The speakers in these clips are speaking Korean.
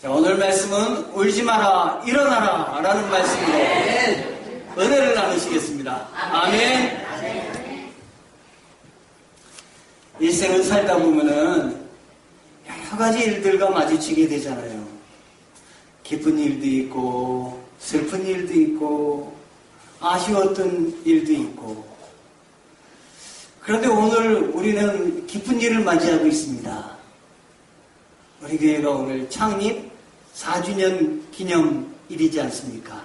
자, 오늘 말씀은 울지 마라, 일어나라 라는 말씀으로 은혜를 나누시겠습니다. 아멘. 일생을 살다 보면은 여러 가지 일들과 마주치게 되잖아요. 기쁜 일도 있고, 슬픈 일도 있고, 아쉬웠던 일도 있고. 그런데 오늘 우리는 기쁜 일을 맞이하고 있습니다. 우리 교회가 오늘 창립 4주년 기념일이지 않습니까?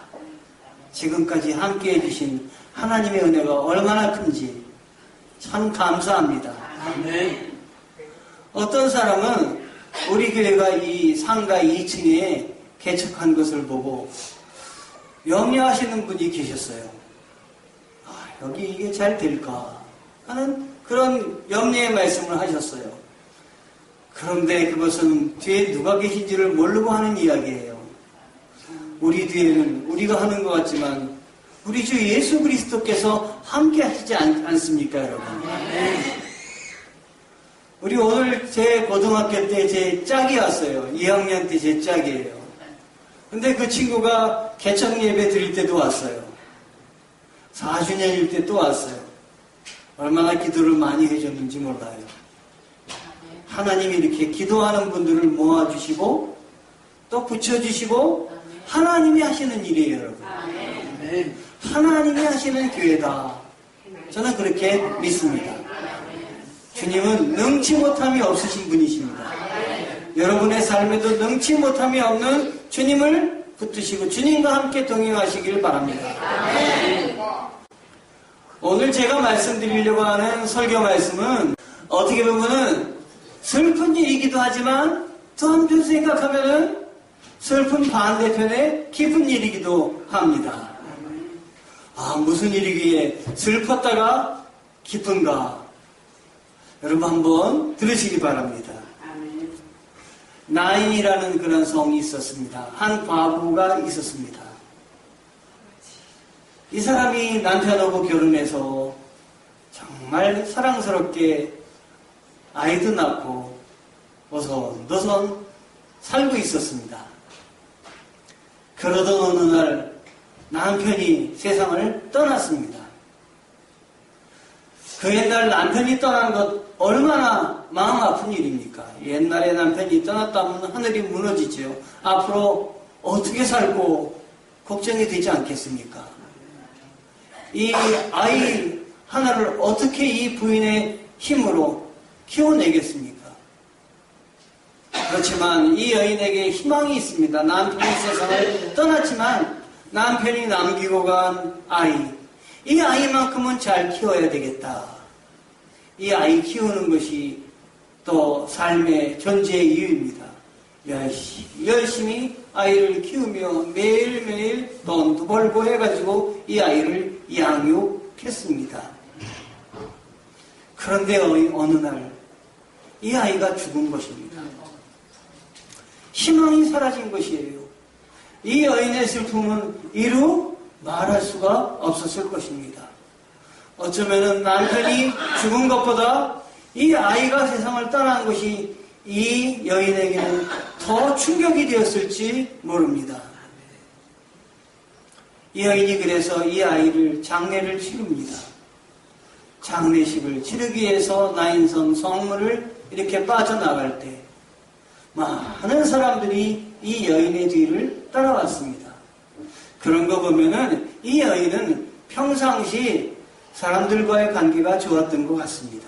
지금까지 함께 해주신 하나님의 은혜가 얼마나 큰지 참 감사합니다. 아멘. 어떤 사람은 우리 교회가 이 상가 2층에 개척한 것을 보고 염려하시는 분이 계셨어요. 여기 이게 잘 될까 하는 그런 염려의 말씀을 하셨어요. 그런데 그것은 뒤에 누가 계신지를 모르고 하는 이야기예요. 우리 뒤에는 우리가 하는 것 같지만 우리 주 예수 그리스도께서 함께 하시지 않습니까, 여러분? 우리 오늘 제 고등학교 때 제 짝이 왔어요. 2학년 때 제 짝이에요. 근데 그 친구가 개척 예배 드릴 때도 왔어요. 4주년일 때 또 왔어요. 얼마나 기도를 많이 해줬는지 몰라요. 하나님이 이렇게 기도하는 분들을 모아주시고 또 붙여주시고 하나님이 하시는 일이에요, 여러분. 하나님이 하시는 교회다. 저는 그렇게 믿습니다. 주님은 능치 못함이 없으신 분이십니다. 여러분의 삶에도 능치 못함이 없는 주님을 붙드시고 주님과 함께 동행하시길 바랍니다. 오늘 제가 말씀드리려고 하는 설교 말씀은 어떻게 보면은 슬픈 일이기도 하지만 또 한편 생각하면은 슬픈 반대편에 기쁜 일이기도 합니다. 무슨 일이기에 슬펐다가 기쁜가? 여러분 한번 들으시기 바랍니다. 나인이라는 그런 성이 있었습니다. 한 과부가 있었습니다. 이 사람이 남편하고 결혼해서 정말 사랑스럽게 아이도 낳고 오손도손 살고 있었습니다. 그러던 어느 날 남편이 세상을 떠났습니다. 그 옛날 남편이 떠난 것 얼마나 마음 아픈 일입니까? 옛날에 남편이 떠났다면 하늘이 무너지죠. 앞으로 어떻게 살고 걱정이 되지 않겠습니까? 이 아이 하나를 어떻게 이 부인의 힘으로 키워내겠습니까? 그렇지만 이 여인에게 희망이 있습니다. 남편이 세상을 떠났지만 남편이 남기고 간 아이, 이 아이만큼은 잘 키워야 되겠다. 이 아이 키우는 것이 또 삶의 존재의 이유입니다. 열심히 아이를 키우며 매일매일 돈도 벌고 해가지고 이 아이를 양육했습니다. 그런데 어느 날 이 아이가 죽은 것입니다. 희망이 사라진 것이에요. 이 여인의 슬픔은 이루 말할 수가 없었을 것입니다. 어쩌면 남편이 죽은 것보다 이 아이가 세상을 떠난 것이 이 여인에게는 더 충격이 되었을지 모릅니다. 이 여인이 그래서 이 아이를 장례를 치릅니다. 장례식을 치르기 위해서 나인성 성문을 이렇게 빠져나갈 때 많은 사람들이 이 여인의 뒤를 따라왔습니다. 그런 거 보면은 이 여인은 평상시 사람들과의 관계가 좋았던 것 같습니다.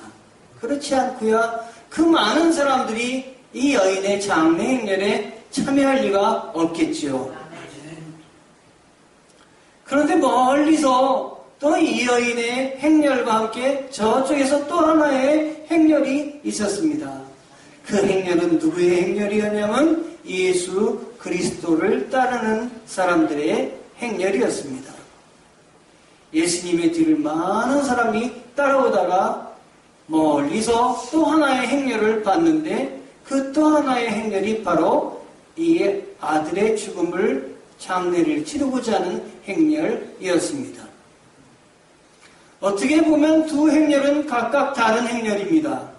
그렇지 않고요. 그 많은 사람들이 이 여인의 장례 행렬에 참여할 리가 없겠죠. 그런데 멀리서 또 이 여인의 행렬과 함께 저쪽에서 또 하나의 행렬이 있었습니다. 그 행렬은 누구의 행렬이었냐면 예수 그리스도를 따르는 사람들의 행렬이었습니다. 예수님의 뒤를 많은 사람이 따라오다가 멀리서 또 하나의 행렬을 봤는데 그 또 하나의 행렬이 바로 이 아들의 죽음을 장례를 치르고자 하는 행렬이었습니다. 어떻게 보면 두 행렬은 각각 다른 행렬입니다.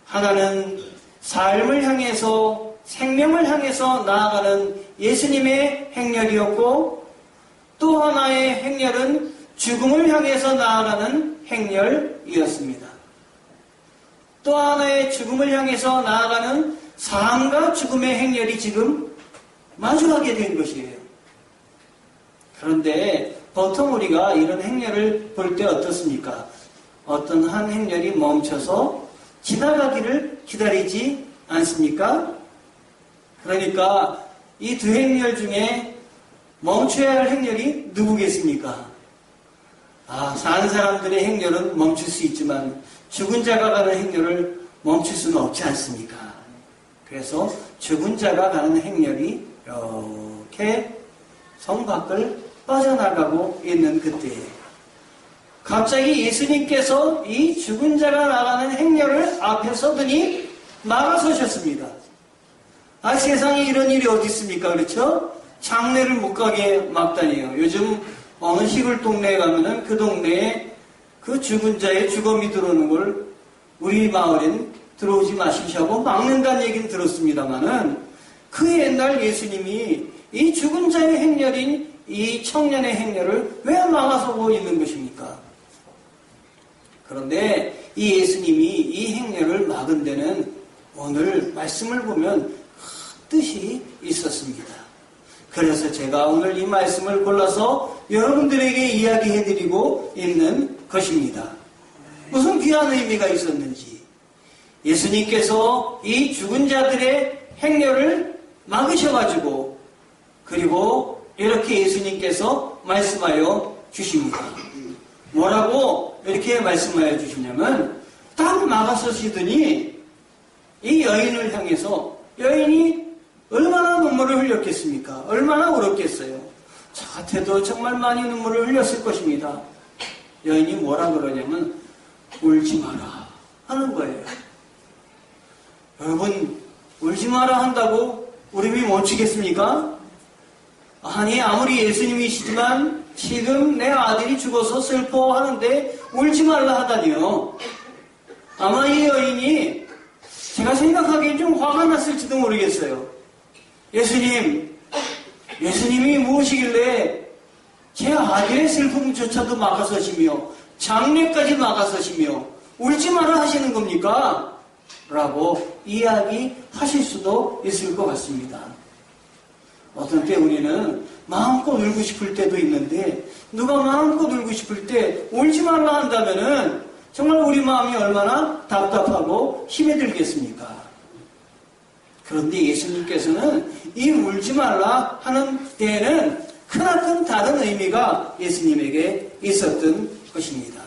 하나는 삶을 향해서 생명을 향해서 나아가는 예수님의 행렬이었고, 또 하나의 행렬은 죽음을 향해서 나아가는 행렬이었습니다. 또 하나의 죽음을 향해서 나아가는 삶과 죽음의 행렬이 지금 마주하게 된 것이에요. 그런데 보통 우리가 이런 행렬을 볼 때 어떻습니까? 어떤 한 행렬이 멈춰서 지나가기를 기다리지 않습니까? 그러니까 이 두 행렬 중에 멈춰야 할 행렬이 누구겠습니까? 사는 사람들의 행렬은 멈출 수 있지만 죽은 자가 가는 행렬을 멈출 수는 없지 않습니까? 그래서 죽은 자가 가는 행렬이 이렇게 성 밖을 빠져나가고 있는 그때에 갑자기 예수님께서 이 죽은 자가 나가는 행렬을 앞에 서더니 막아서셨습니다. 세상에 이런 일이 어디 있습니까? 그렇죠? 장례를 못 가게 막다니요. 요즘 어느 시골 동네에 가면은 그 동네에 그 죽은 자의 주검이 들어오는 걸 우리 마을엔 들어오지 마시자고 막는다는 얘기는 들었습니다만은 그 옛날 예수님이 이 죽은 자의 행렬인 이 청년의 행렬을 왜 막아서고 있는 것입니까? 그런데 이 예수님이 이 행렬을 막은 데는 오늘 말씀을 보면 뜻이 있었습니다. 그래서 제가 오늘 이 말씀을 골라서 여러분들에게 이야기해드리고 있는 것입니다. 무슨 귀한 의미가 있었는지 예수님께서 이 죽은 자들의 행렬을 막으셔가지고 그리고 이렇게 예수님께서 말씀하여 주십니다. 뭐라고 이렇게 말씀하여 주시냐면 딱 막아서시더니 이 여인을 향해서 여인이 얼마나 눈물을 흘렸겠습니까? 얼마나 울었겠어요? 저 같아도 정말 많이 눈물을 흘렸을 것입니다. 여인이 뭐라 그러냐면 울지 마라 하는 거예요. 여러분 울지 마라 한다고 울음이 멈추겠습니까? 아니 아무리 예수님이시지만 지금 내 아들이 죽어서 슬퍼하는데 울지 말라 하다니요. 아마 이 여인이 제가 생각하기엔 좀 화가 났을지도 모르겠어요. 예수님이 무엇이길래 제 아들의 슬픔조차도 막아서시며 장례까지 막아서시며 울지 마라 하시는 겁니까? 라고 이야기하실 수도 있을 것 같습니다. 어떤 때 우리는 마음껏 울고 싶을 때도 있는데 누가 마음껏 울고 싶을 때 울지 말라 한다면은 정말 우리 마음이 얼마나 답답하고 힘이 들겠습니까? 그런데 예수님께서는 이 울지 말라 하는 때에는 크나큰 다른 의미가 예수님에게 있었던 것입니다.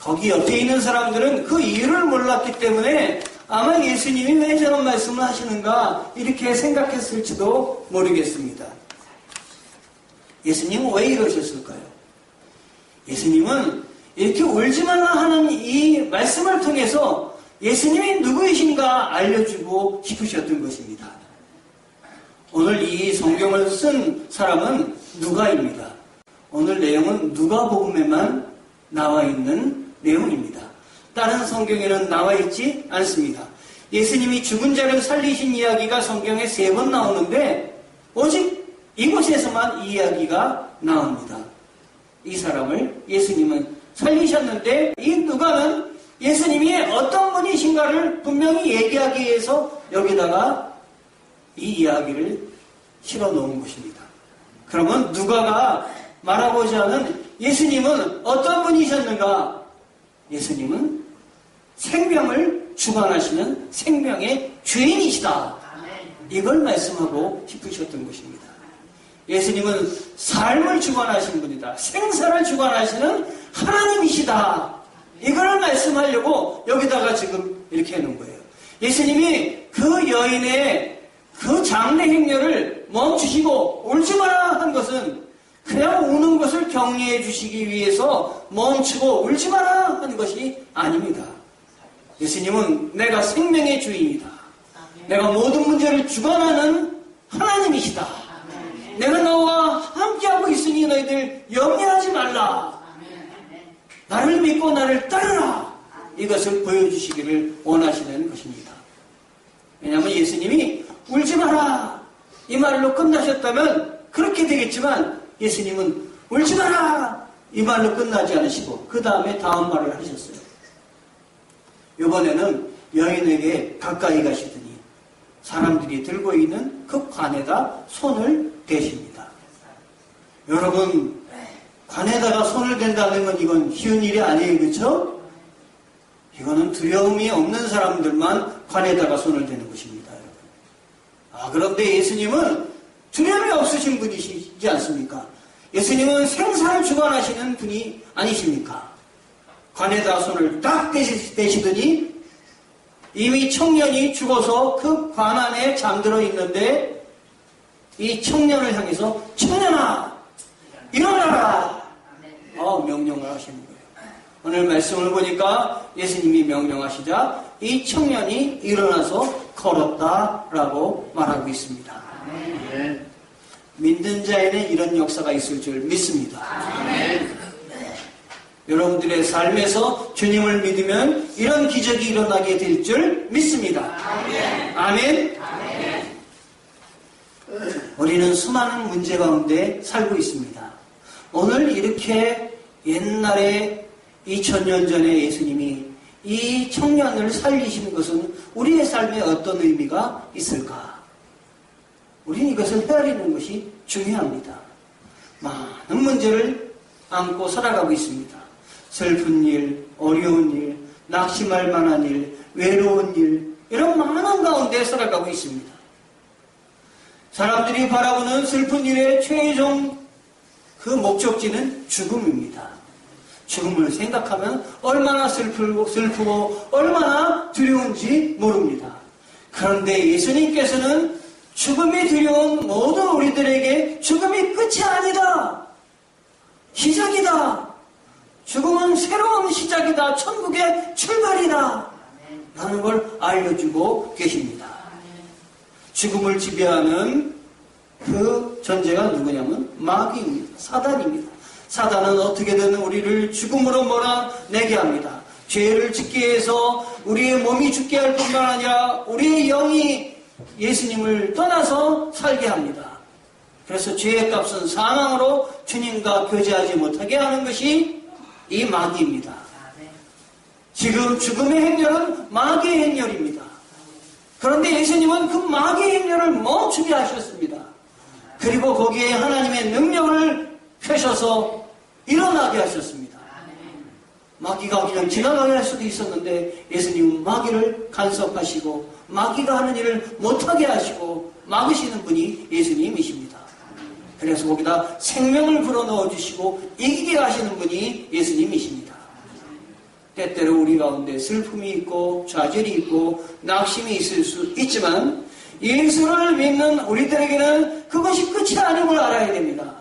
거기 옆에 있는 사람들은 그 이유를 몰랐기 때문에 아마 예수님이 왜 저런 말씀을 하시는가 이렇게 생각했을지도 모르겠습니다. 예수님은 왜 이러셨을까요? 예수님은 이렇게 울지 말라 하는 이 말씀을 통해서 예수님이 누구이신가 알려주고 싶으셨던 것입니다. 오늘 이 성경을 쓴 사람은 누가입니다. 오늘 내용은 누가복음에만 나와 있는 내용입니다. 다른 성경에는 나와 있지 않습니다. 예수님이 죽은 자를 살리신 이야기가 성경에 3번 나오는데 오직 이곳에서만 이 이야기가 나옵니다. 이 사람을 예수님은 살리셨는데 이 누가는 예수님이 어떤 분이신가를 분명히 얘기하기 위해서 여기다가 이 이야기를 실어 놓은 것입니다. 그러면 누가가 말하고자 하는 예수님은 어떤 분이셨는가? 예수님은 생명을 주관하시는 생명의 주인이시다. 이걸 말씀하고 싶으셨던 것입니다. 예수님은 삶을 주관하신 분이다. 생사를 주관하시는 하나님이시다. 이걸 말씀하려고 여기다가 지금 이렇게 해놓은 거예요. 예수님이 그 여인의 그 장례 행렬을 멈추시고 울지 마라 한 것은 그냥 우는 것을 격려해 주시기 위해서 멈추고 울지 마라 하는 것이 아닙니다. 예수님은 내가 생명의 주인이다. 내가 모든 문제를 주관하는 하나님이시다. 내가 너와 함께하고 있으니 너희들 염려하지 말라. 나를 믿고 나를 따르라. 이것을 보여주시기를 원하시는 것입니다. 왜냐하면 예수님이 울지 마라 이 말로 끝나셨다면 그렇게 되겠지만 예수님은 울지 마라 이 말로 끝나지 않으시고 그 다음에 다음 말을 하셨어요. 이번에는 여인에게 가까이 가시더니 사람들이 들고 있는 그 관에다 손을 대십니다. 여러분, 관에다가 손을 댄다는 건 이건 쉬운 일이 아니에요. 그렇죠? 이거는 두려움이 없는 사람들만 관에다가 손을 대는 것입니다. 여러분. 그런데 예수님은 두려움이 없으신 분이시지 않습니까? 예수님은 생사를 주관하시는 분이 아니십니까? 관에다 손을 딱 대시더니 이미 청년이 죽어서 그 관 안에 잠들어 있는데 이 청년을 향해서 청년아 일어나라 명령을 하시는 거예요. 오늘 말씀을 보니까 예수님이 명령하시자 이 청년이 일어나서 걸었다라고 말하고 있습니다. 믿는 자에는 이런 역사가 있을 줄 믿습니다. 여러분들의 삶에서 주님을 믿으면 이런 기적이 일어나게 될 줄 믿습니다. 아멘. 우리는 수많은 문제 가운데 살고 있습니다. 오늘 이렇게 옛날에 2000년 전에 예수님이 이 청년을 살리신 것은 우리의 삶에 어떤 의미가 있을까? 우리는 이것을 헤아리는 것이 중요합니다. 많은 문제를 안고 살아가고 있습니다. 슬픈 일, 어려운 일, 낙심할 만한 일, 외로운 일, 이런 많은 가운데 살아가고 있습니다. 사람들이 바라보는 슬픈 일의 최종 그 목적지는 죽음입니다. 죽음을 생각하면 얼마나 슬프고 얼마나 두려운지 모릅니다. 그런데 예수님께서는 죽음이 두려운 모든 우리들에게 죽음이 끝이 아니다. 시작이다. 죽음은 새로운 시작이다. 천국의 출발이다. 라는 걸 알려주고 계십니다. 죽음을 지배하는 그 존재가 누구냐면 마귀입니다. 사단입니다. 사단은 어떻게든 우리를 죽음으로 몰아내게 합니다. 죄를 짓게 해서 우리의 몸이 죽게 할 뿐만 아니라 우리의 영이 예수님을 떠나서 살게 합니다. 그래서 죄의 값은 사망으로 주님과 교제하지 못하게 하는 것이 이 마귀입니다. 지금 죽음의 행렬은 마귀의 행렬입니다. 그런데 예수님은 그 마귀의 행렬을 멈추게 하셨습니다. 그리고 거기에 하나님의 능력을 펴셔서 일어나게 하셨습니다. 마귀가 그냥 지나가게 할 수도 있었는데 예수님은 마귀를 간섭하시고 마귀가 하는 일을 못하게 하시고 막으시는 분이 예수님이십니다. 그래서 거기다 생명을 불어넣어 주시고 이기게 하시는 분이 예수님이십니다. 때때로 우리 가운데 슬픔이 있고 좌절이 있고 낙심이 있을 수 있지만 예수를 믿는 우리들에게는 그것이 끝이 아님을 알아야 됩니다.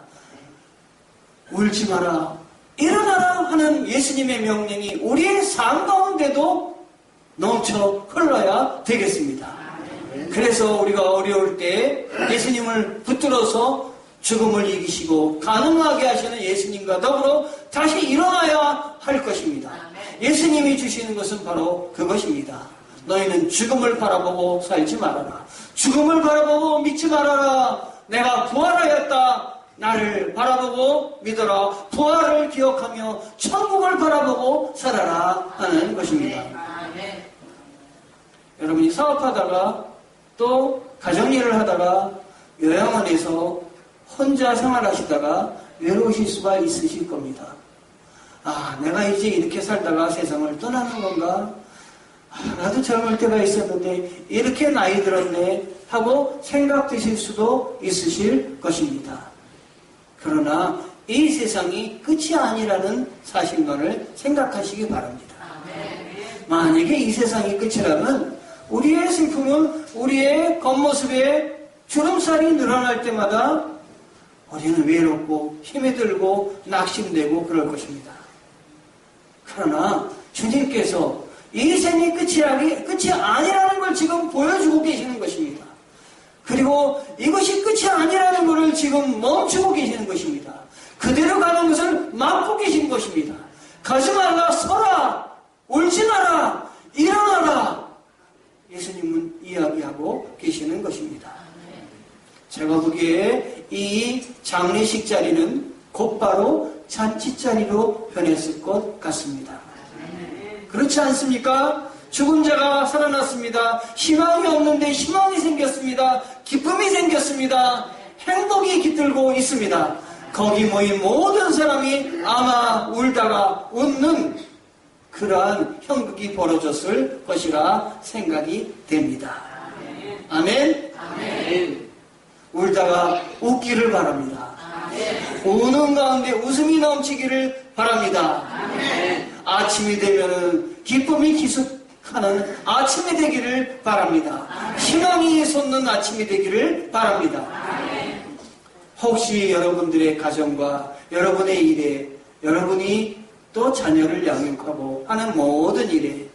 울지 마라, 일어나라 하는 예수님의 명령이 우리의 삶 가운데도 넘쳐 흘러야 되겠습니다. 그래서 우리가 어려울 때 예수님을 붙들어서 죽음을 이기시고 가능하게 하시는 예수님과 더불어 다시 일어나야 할 것입니다. 예수님이 주시는 것은 바로 그것입니다. 너희는 죽음을 바라보고 살지 말아라. 죽음을 바라보고 믿지 말아라. 내가 부활하였다. 나를 바라보고 믿어라. 부활을 기억하며 천국을 바라보고 살아라 하는 것입니다. 여러분이 사업하다가 또 가정일을 하다가 요양원에서 혼자 생활하시다가 외로우실 수가 있으실 겁니다. 내가 이제 이렇게 살다가 세상을 떠나는 건가? 나도 젊을 때가 있었는데 이렇게 나이 들었네 하고 생각되실 수도 있으실 것입니다. 그러나 이 세상이 끝이 아니라는 사실만을 생각하시기 바랍니다. 만약에 이 세상이 끝이라면 우리의 슬픔은 우리의 겉모습에 주름살이 늘어날 때마다 우리는 외롭고 힘이 들고 낙심되고 그럴 것입니다. 그러나 주님께서 이 생이 끝이 아니라는 걸 지금 보여주고 계시는 것입니다. 그리고 이것이 끝이 아니라는 것을 지금 멈추고 계시는 것입니다. 그대로 가는 것을 막고 계신 것입니다. 가지 말라, 서라, 울지 마라, 일어나라. 예수님은 이야기합니다. 준비하고 계시는 것입니다. 제가 보기에 이 장례식 자리는 곧바로 잔치 자리로 변했을 것 같습니다. 그렇지 않습니까? 죽은 자가 살아났습니다. 희망이 없는데 희망이 생겼습니다. 기쁨이 생겼습니다. 행복이 깃들고 있습니다. 거기 모인 모든 사람이 아마 울다가 웃는 그러한 형극이 벌어졌을 것이라 생각이 됩니다. 아멘? 아멘. 울다가 웃기를 바랍니다. 아멘. 우는 가운데 웃음이 넘치기를 바랍니다. 아멘. 아침이 되면은 기쁨이 기숙하는 아침이 되기를 바랍니다. 아멘. 희망이 솟는 아침이 되기를 바랍니다. 아멘. 혹시 여러분들의 가정과 여러분의 일에 여러분이 또 자녀를 양육하고 하는 모든 일에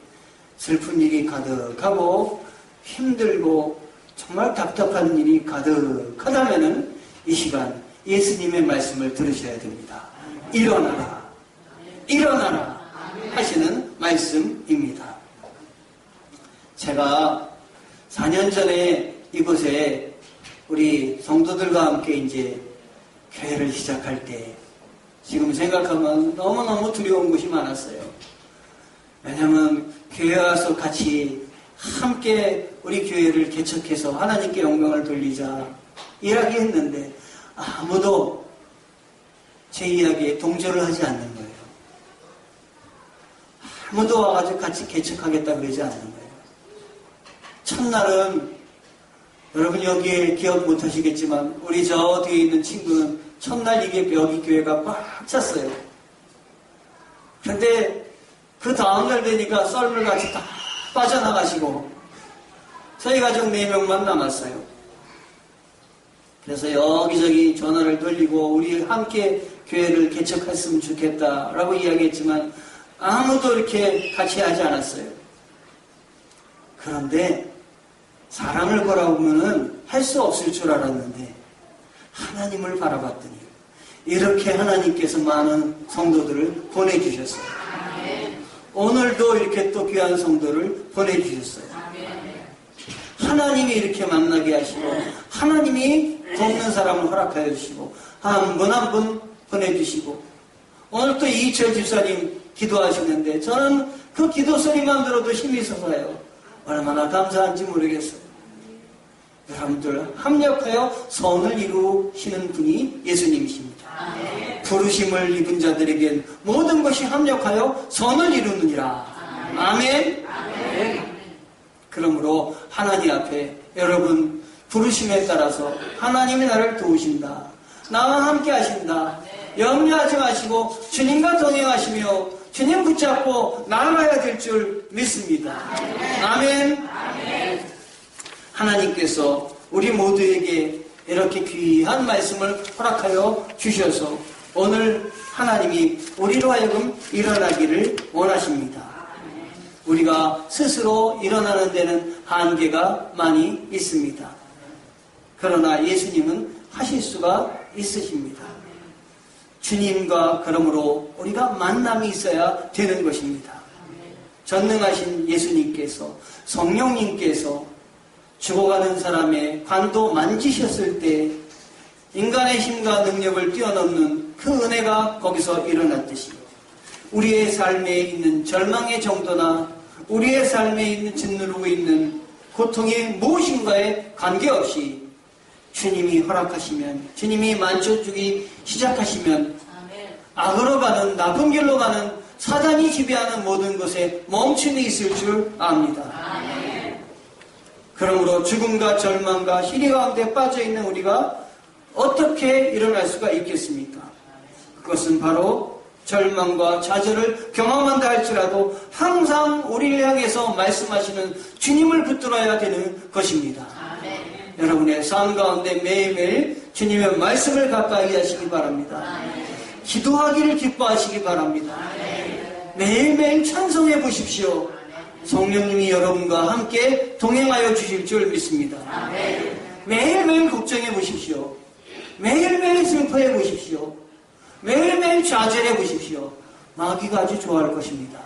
슬픈 일이 가득하고 힘들고 정말 답답한 일이 가득하다면은 이 시간 예수님의 말씀을 들으셔야 됩니다. 일어나라, 일어나라 하시는 말씀입니다. 제가 4년 전에 이곳에 우리 성도들과 함께 이제 교회를 시작할 때 지금 생각하면 너무너무 두려운 것이 많았어요. 왜냐하면 교회 와서 같이 함께 우리 교회를 개척해서 하나님께 영광을 돌리자 이야기했는데 아무도 제 이야기에 동조를 하지 않는 거예요. 아무도 와가지고 같이 개척하겠다 그러지 않는 거예요. 첫날은 여러분 여기에 기억 못 하시겠지만 우리 저 뒤에 있는 친구는 첫날 이게 여기 교회가 꽉 찼어요. 그런데 그 다음날 되니까 썰물같이 다 빠져나가시고 저희 가족 4명만 남았어요. 그래서 여기저기 전화를 돌리고 우리 함께 교회를 개척했으면 좋겠다라고 이야기했지만 아무도 이렇게 같이 하지 않았어요. 그런데 사람을 바라보면은 할 수 없을 줄 알았는데 하나님을 바라봤더니 이렇게 하나님께서 많은 성도들을 보내주셨어요. 오늘도 이렇게 또 귀한 성도를 보내주셨어요. 하나님이 이렇게 만나게 하시고 하나님이 돕는 사람을 허락하여 주시고 한 분 한 분 보내주시고 오늘 또 이철 집사님 기도하시는데 저는 그 기도 소리만 들어도 힘이 솟아요. 얼마나 감사한지 모르겠어요. 여러분들 합력하여 선을 이루시는 분이 예수님이십니다. 아멘. 부르심을 입은 자들에겐 모든 것이 합력하여 선을 이루느니라. 아멘. 아멘. 그러므로 하나님 앞에 여러분 부르심에 따라서 하나님이 나를 도우신다. 나와 함께 하신다. 염려하지 마시고 주님과 동행하시며 주님 붙잡고 나아가야 될 줄 믿습니다. 아멘. 아멘. 하나님께서 우리 모두에게 이렇게 귀한 말씀을 허락하여 주셔서 오늘 하나님이 우리로 하여금 일어나기를 원하십니다. 우리가 스스로 일어나는 데는 한계가 많이 있습니다. 그러나 예수님은 하실 수가 있으십니다. 주님과 그러므로 우리가 만남이 있어야 되는 것입니다. 전능하신 예수님께서 성령님께서 죽어가는 사람의 관도 만지셨을 때 인간의 힘과 능력을 뛰어넘는 그 은혜가 거기서 일어났듯이 우리의 삶에 있는 절망의 정도나 우리의 삶에 있는 짓누르고 있는 고통이 무엇인가에 관계없이 주님이 허락하시면 주님이 만져주기 시작하시면 악으로 가는 나쁜 길로 가는 사단이 지배하는 모든 것에 멈춤이 있을 줄 압니다. 그러므로 죽음과 절망과 희리 가운데 빠져있는 우리가 어떻게 일어날 수가 있겠습니까? 그것은 바로 절망과 좌절을 경험한다 할지라도 항상 우리를 향해서 말씀하시는 주님을 붙들어야 되는 것입니다. 아멘. 여러분의 삶 가운데 매일매일 주님의 말씀을 가까이 하시기 바랍니다. 아멘. 기도하기를 기뻐하시기 바랍니다. 아멘. 매일매일 찬송해 보십시오. 성령님이 여러분과 함께 동행하여 주실 줄 믿습니다. 아멘. 매일매일 걱정해 보십시오. 매일매일 슬퍼해 보십시오. 매일매일 좌절해 보십시오. 마귀가 아주 좋아할 것입니다.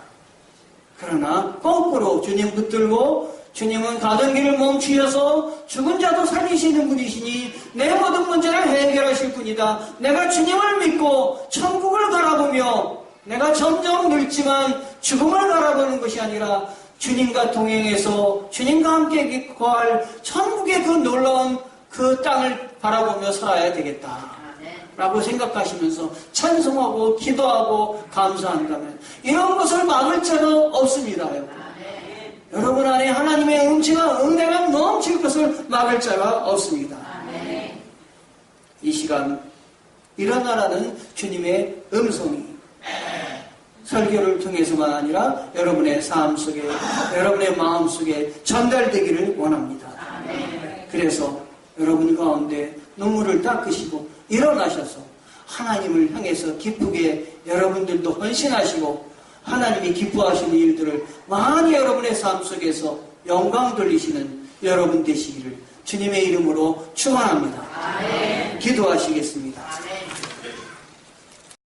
그러나 거꾸로 주님 붙들고 주님은 가던 길을 멈추셔서 죽은 자도 살리시는 분이시니 내 모든 문제를 해결하실 분이다. 내가 주님을 믿고 천국을 바라보며 내가 점점 늙지만 죽음을 바라보는 것이 아니라 주님과 동행해서 주님과 함께 거할 천국의 그 놀라운 그 땅을 바라보며 살아야 되겠다 라고 생각하시면서 찬송하고 기도하고 감사한다면 이런 것을 막을 자가 없습니다. 여러분 안에 하나님의 은혜가 넘칠 것을 막을 자가 없습니다. 이 시간 일어나라는 주님의 음성이 설교를 통해서만 아니라 여러분의 삶 속에, 여러분의 마음 속에 전달되기를 원합니다. 그래서 여러분 가운데 눈물을 닦으시고 일어나셔서 하나님을 향해서 기쁘게 여러분들도 헌신하시고 하나님이 기뻐하시는 일들을 많이 여러분의 삶 속에서 영광 돌리시는 여러분 되시기를 주님의 이름으로 축원합니다. 기도하시겠습니다.